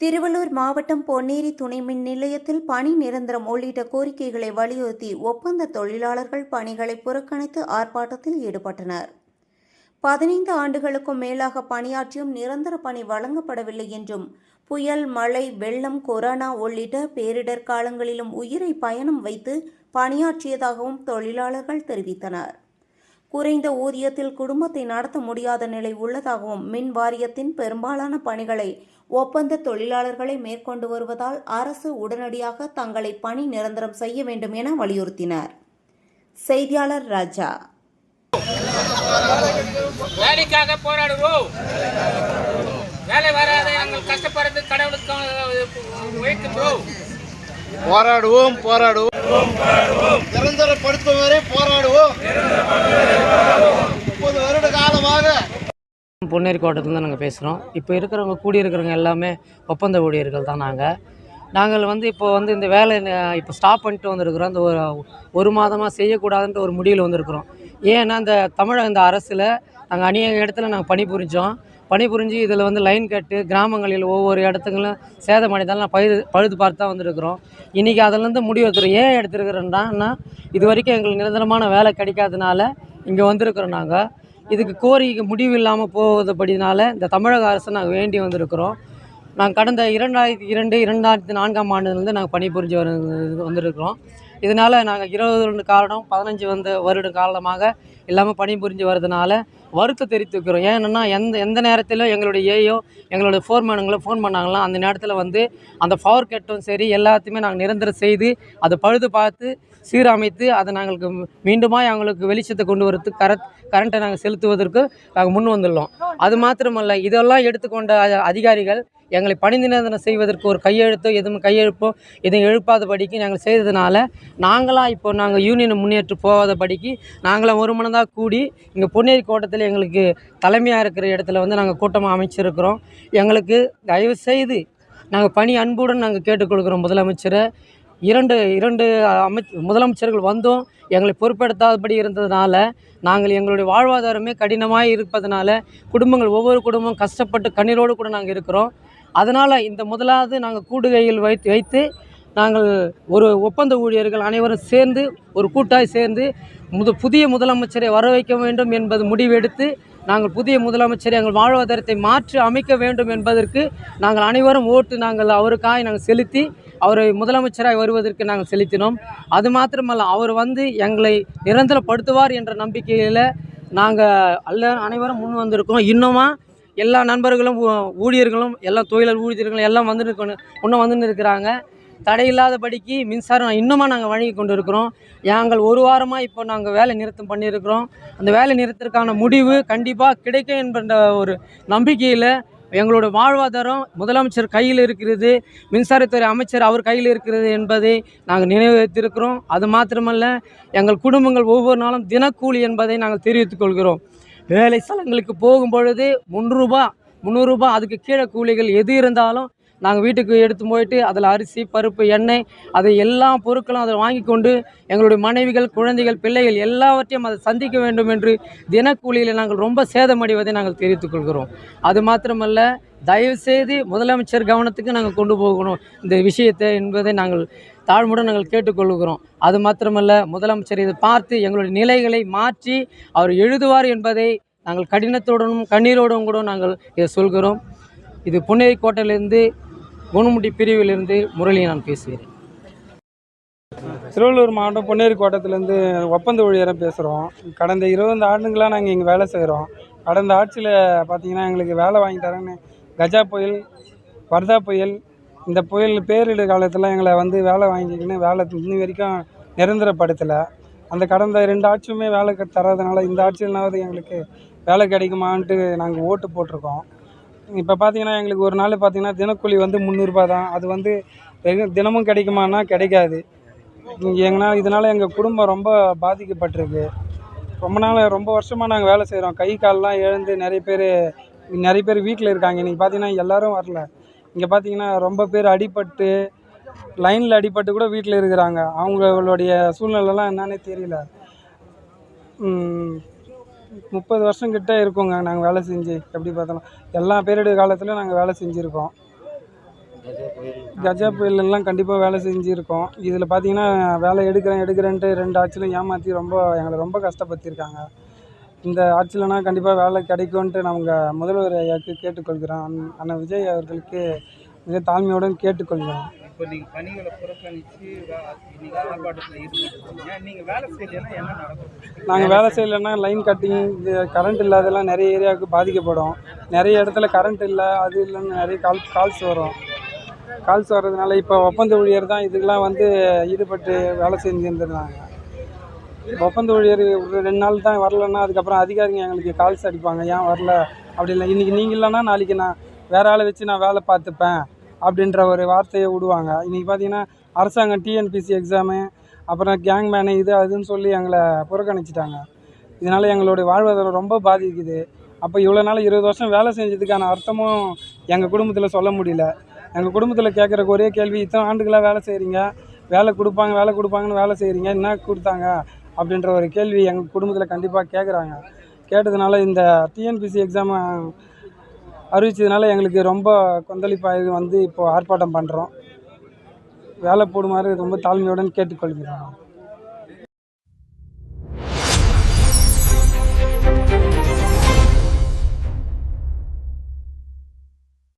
திருவள்ளூர் மாவட்டம் பொன்னேரி துணை மின் நிலையத்தில் பணி நிரந்தரம் உள்ளிட்ட கோரிக்கைகளை வலியுறுத்தி ஒப்பந்த தொழிலாளர்கள் பணிகளை புறக்கணித்து ஆர்ப்பாட்டத்தில் ஈடுபட்டனர். 15 ஆண்டுகளுக்கும் மேலாக பணியாற்றியும் நிரந்தர பணி வழங்கப்படவில்லை என்றும், புயல், மழை, வெள்ளம், கொரோனா உள்ளிட்ட பேரிடர் காலங்களிலும் உயிரை பயணம் வைத்து பணியாற்றியதாகவும் தொழிலாளர்கள் தெரிவித்தனர். குறைந்த ஊதியத்தில் குடும்பத்தை நடத்த முடியாத நிலை உள்ளதாகவும், மின் வாரியத்தின் பெரும்பாலான பணிகளை ஒப்பந்த தொழிலாளர்களை மேற்கொண்டு வருவதால் அரசு உடனடியாக தங்களை பணி நிரந்தரம் செய்ய வேண்டும் என வலியுறுத்தினர். செய்தியாளர் ராஜா. வேலைக்காக போராடுவோம். வேலை வராத எங்கள் கஷ்டப்படுறது கடவுளுக்கு உழைக்கின்றோம். போராடுவோம் நிரந்தரப்படுத்தும் வரை போராடுவோம். 30 வருட காலமாக பொன்னேரி கோட்டத்துலேருந்து நாங்கள் பேசுகிறோம். இப்போ இருக்கிறவங்க கூடியிருக்கிறவங்க எல்லாமே ஒப்பந்த ஊழியர்கள் தான். நாங்கள் இப்போ இந்த வேலை இப்போ ஸ்டாப் பண்ணிட்டு வந்திருக்கிறோம். இந்த ஒரு மாதமாக செய்யக்கூடாதுன்ற ஒரு முடிவில் வந்திருக்கிறோம். ஏன்னா இந்த அரசில் நாங்கள் அநேக இடத்துல நாங்கள் பணிபுரிஞ்சு இதில் லைன் கட்டு கிராமங்களில் ஒவ்வொரு இடத்துங்களும் சேதமடைந்தாலும் நான் பழுது பார்த்து தான் வந்திருக்கிறோம். இன்றைக்கி அதிலேருந்து முடிவு எடுத்துகிறோம். ஏன் எடுத்துருக்கிறோன்னா, இது வரைக்கும் எங்களுக்கு நிரந்தரமான வேலை கிடைக்காதனால இங்கே வந்திருக்கிறோம். நாங்கள் இதுக்கு கோரிக்கை முடிவு இல்லாமல் போவதுபடினால இந்த தமிழக அரசை நாங்கள் வேண்டி வந்திருக்கிறோம். நாங்கள் கடந்த 2004ஆம் ஆண்டுலேருந்து நாங்கள் பணிபுரிஞ்சு வந்திருக்கிறோம். இதனால் நாங்கள் 20 காலம் 15 வருட காலமாக எல்லாமே பணிபுரிஞ்சு வர்றதுனால வருத்தம் தெரிவித்துக்கிறோம். ஏன்னா எந்த நேரத்திலும் எங்களுடைய எங்களுடைய ஃபோர்மேனுங்களும் ஃபோன் பண்ணாங்களாம். அந்த நேரத்தில் அந்த பவர் கட்டும் சரி எல்லாத்தையுமே நாங்கள் நிரந்தரம் செய்து அதை பழுது பார்த்து சீரமைத்து அதை நாங்களுக்கு மீண்டுமா அவங்களுக்கு வெளிச்சத்தை கொண்டு வரதுக்கு கரண்ட்டை நாங்கள் செலுத்துவதற்கு நாங்கள் முன் வந்துள்ளோம். அது மாத்திரமல்ல, இதெல்லாம் எடுத்துக்கொண்ட அதிகாரிகள் எங்களை பணி நிரந்தரம் செய்வதற்கு ஒரு கையெழுப்போ எதுவும் எழுப்பாதபடிக்கு நாங்கள் செய்ததுனால நாங்கள் யூனியனை முன்னேற்று போகாதபடிக்கு நாங்களாம் ஒரு மனதாக கூடி இங்கே பொன்னேரி கோட்டத்தில் எங்களுக்கு தலைமையாக இருக்கிற இடத்துல நாங்கள் கூட்டமாக அமைச்சிருக்கிறோம். எங்களுக்கு தயவு செய்து நாங்கள் பணி அன்புடன் நாங்கள் கேட்டுக்கொள்கிறோம். முதலமைச்சரை இரண்டு முதலமைச்சர்கள் வந்தும் எங்களை பொறுப்பெடுத்தாதபடி இருந்ததுனால நாங்கள் எங்களுடைய வாழ்வாதாரமே கடினமாக இருப்பதனால ஒவ்வொரு குடும்பம் கஷ்டப்பட்டு கண்ணீரோடு கூட நாங்கள் இருக்கிறோம். அதனால் இந்த முதலாவது நாங்கள் கூடுகையில் வைத்து நாங்கள் ஒரு ஒப்பந்த ஊழியர்கள் அனைவரும் சேர்ந்து ஒரு கூட்டாய் சேர்ந்து புதிய முதலமைச்சரை வர வைக்க வேண்டும் என்பது முடிவெடுத்து நாங்கள் புதிய முதலமைச்சரை எங்கள் வாழ்வாதாரத்தை மாற்றி அமைக்க வேண்டும் என்பதற்கு நாங்கள் அனைவரும் ஓட்டு அவருக்காக செலுத்தி அவரை முதலமைச்சராக வருவதற்கு நாங்கள் செலுத்தினோம். அது மாத்திரமல்ல, அவர் எங்களை நிரந்தரப்படுத்துவார் என்ற நம்பிக்கையில் நாங்கள் அனைவரும் முன் வந்திருக்கோம். இன்னுமா எல்லா நண்பர்களும் ஊழியர்களும் எல்லாம் தொழிலாளர் ஊழியர்களும் எல்லாம் வந்துன்னு இருக்கிறாங்க. தடையில்லாதபடிக்கு மின்சாரம் இன்னுமா நாங்கள் வழங்கி கொண்டு இருக்கிறோம். நாங்கள் ஒரு வாரமாக இப்போ நாங்கள் வேலை நிறுத்தம் பண்ணியிருக்கிறோம். அந்த வேலை நிறுத்தத்திற்கான முடிவு கண்டிப்பாக கிடைக்கும் என்ற ஒரு நம்பிக்கையில் எங்களோட வாழ்வாதாரம் முதலமைச்சர் கையில் இருக்கிறது, மின்சாரத்துறை அமைச்சர் அவர் கையில் இருக்கிறது என்பதை நாங்கள் நினைவு வைத்திருக்கிறோம். அது மாத்திரமல்ல, எங்கள் குடும்பங்கள் ஒவ்வொரு நாளும் தினக்கூலி என்பதை நாங்கள் தெரிவித்துக் கொள்கிறோம். வேலை ஸ்தலங்களுக்கு போகும் பொழுது 300 ரூபா அதுக்கு கீழே கூலிகள் எது இருந்தாலும் நாங்கள் வீட்டுக்கு எடுத்து போயிட்டு அதில் அரிசி, பருப்பு, எண்ணெய் அதை எல்லா பொருட்களும் அதை வாங்கி கொண்டு எங்களுடைய மனைவிகள், குழந்தைகள், பிள்ளைகள் எல்லாவற்றையும் அதை சந்திக்க வேண்டும் என்று தினக்கூலியில் நாங்கள் ரொம்ப சேதமடைவதை நாங்கள் தெரிவித்துக் கொள்கிறோம். அது மாத்திரமல்ல, தயவுசெய்து முதலமைச்சர் கவனத்துக்கு நாங்கள் கொண்டு போகணும் இந்த விஷயத்தை என்பதை நாங்கள் தாழ்மையுடன் நாங்கள் கேட்டுக்கொள்கிறோம். அது மாத்திரமல்ல, முதலமைச்சர் இதை பார்த்து எங்களுடைய நிலைகளை மாற்றி அவர் எழுதுவார் என்பதை நாங்கள் கடினத்துடனும் கண்ணீரோடும் கூட நாங்கள் இதை சொல்கிறோம். இது பொன்னேரி கோட்டையிலிருந்து குணமுடி பிரிவிலிருந்து முரளி நான் பேசுகிறேன். திருவள்ளூர் மாவட்டம் பொன்னேரி கோட்டத்திலேருந்து ஒப்பந்த ஊழியராக பேசுகிறோம். கடந்த 20 ஆண்டுங்களாக நாங்கள் இங்கே வேலை செய்கிறோம். கடந்த ஆட்சியில் பார்த்திங்கன்னா எங்களுக்கு வேலை வாங்கி தரேன்னு கஜா புயல், வர்தா புயல், இந்த புயல் பேரிடர் காலத்தில் எங்களை வேலை வாங்கிக்கின்னு வேலை இன்னி வரைக்கும் நிரந்தரப்படுத்தலை. அந்த கடந்த 2 ஆட்சியுமே வேலை தராதனால இந்த ஆட்சியினாவது எங்களுக்கு வேலை கிடைக்குமான்ட்டு நாங்கள் ஓட்டு போட்டிருக்கோம். இப்போ பார்த்திங்கன்னா எங்களுக்கு ஒரு நாள் பார்த்திங்கன்னா தினக்கூலி 300 ரூபா தான். அது தினமும் கிடைக்குமானா கிடைக்காது. இதனால் எங்கள் குடும்பம் ரொம்ப பாதிக்கப்பட்டிருக்கு. ரொம்ப வருஷமாக நாங்கள் வேலை செய்கிறோம். கை கால்லாம் இழந்து நிறைய பேர் வீட்டில் இருக்காங்க. இன்றைக்கி பார்த்திங்கன்னா எல்லோரும் வரல. இங்கே பார்த்திங்கன்னா ரொம்ப பேர் அடிபட்டு லைனில் அடிபட்டு கூட வீட்டில் இருக்கிறாங்க. அவங்களுடைய சூழ்நிலைலாம் என்னன்னே தெரியல. 30 வருஷம் கிட்ட இருக்குங்க நாங்கள் வேலை செஞ்சு. எப்படி பார்த்தாலும் எல்லா பேரிடர் காலத்துலையும் நாங்கள் வேலை செஞ்சுருக்கோம். கஜா புயலெல்லாம் கண்டிப்பாக வேலை செஞ்சுருக்கோம். இதில் பார்த்தீங்கன்னா வேலை எடுக்கிறேன்ட்டு 2 ஆட்சியிலும் ஏமாற்றி எங்களை ரொம்ப கஷ்டப்படுத்தியிருக்காங்க. இந்த ஆட்சியிலனா கண்டிப்பாக வேலை கிடைக்கும்ன்ட்டு நாங்கள் முதல்வர் ஐயாவுக்கு கேட்டுக்கொள்கிறோம். அண்ணன் விஜய் அவர்களுக்கு மிக தாழ்மையுடன் கேட்டுக்கொள்கிறோம். இப்போ நீங்கள் பணிகளை புறக்கணித்து இன்னைக்கு ஆர்ப்பாட்டத்தில் ஈடுபட்டுருக்கீங்க. நீங்கள் வேலை செய்யலைன்னா என்ன நடக்கும்? நாங்கள் வேலை செய்யலைன்னா லைன் கட்டிங், கரண்ட் இல்லாதெல்லாம் நிறைய ஏரியாவுக்கு பாதிக்கப்படும். நிறைய இடத்துல கரண்ட் இல்லை, அது இல்லைன்னு நிறைய கால்ஸ் வரும். கால்ஸ் வர்றதுனால இப்போ ஒப்பந்த ஊழியர் தான் இதுக்கெல்லாம் ஈடுபட்டு வேலை செஞ்சுருந்துருந்தாங்க. ஒப்பந்த ஊழியர் ஒரு 2 நாள் தான் வரலன்னா அதுக்கப்புறம் அதிகாரிங்க எங்களுக்கு கால்ஸ் அடிப்பாங்க, ஏன் வரல அப்படி இல்லை, இன்றைக்கி நீங்கள் இல்லைன்னா நாளைக்கு நான் வேறு ஆளை வச்சு நான் வேலை பார்த்துப்பேன் அப்படின்ற ஒரு வார்த்தையை விடுவாங்க. இன்றைக்கி பார்த்தீங்கன்னா அரசாங்கம் டிஎன்பிசி எக்ஸாமு, அப்புறம் கேங்மேனு இது அதுன்னு சொல்லி எங்களை புறக்கணிச்சிட்டாங்க. இதனால் எங்களுடைய வாழ்வாதாரம் ரொம்ப பாதிக்குது. அப்போ இவ்வளோ நாள் 20 வருஷம் வேலை செஞ்சதுக்கான அர்த்தமும் எங்கள் குடும்பத்தில் சொல்ல முடியல. எங்கள் குடும்பத்தில் கேட்குற ஒரே கேள்வி, இத்தனை ஆண்டுகளாக வேலை செய்கிறீங்க, வேலை கொடுப்பாங்கன்னு வேலை செய்கிறீங்க, என்ன கொடுத்தாங்க அப்படின்ற ஒரு கேள்வி எங்கள் குடும்பத்தில் கண்டிப்பாக கேட்குறாங்க. கேட்டதுனால இந்த டிஎன்பிசி எக்ஸாமை அறிவித்ததுனால எங்களுக்கு ரொம்ப கொந்தளிப்பாக இப்போது ஆர்ப்பாட்டம் பண்ணுறோம். வேலை போடுமாறு ரொம்ப தாழ்மையுடன் கேட்டுக்கொள்கிறோம்.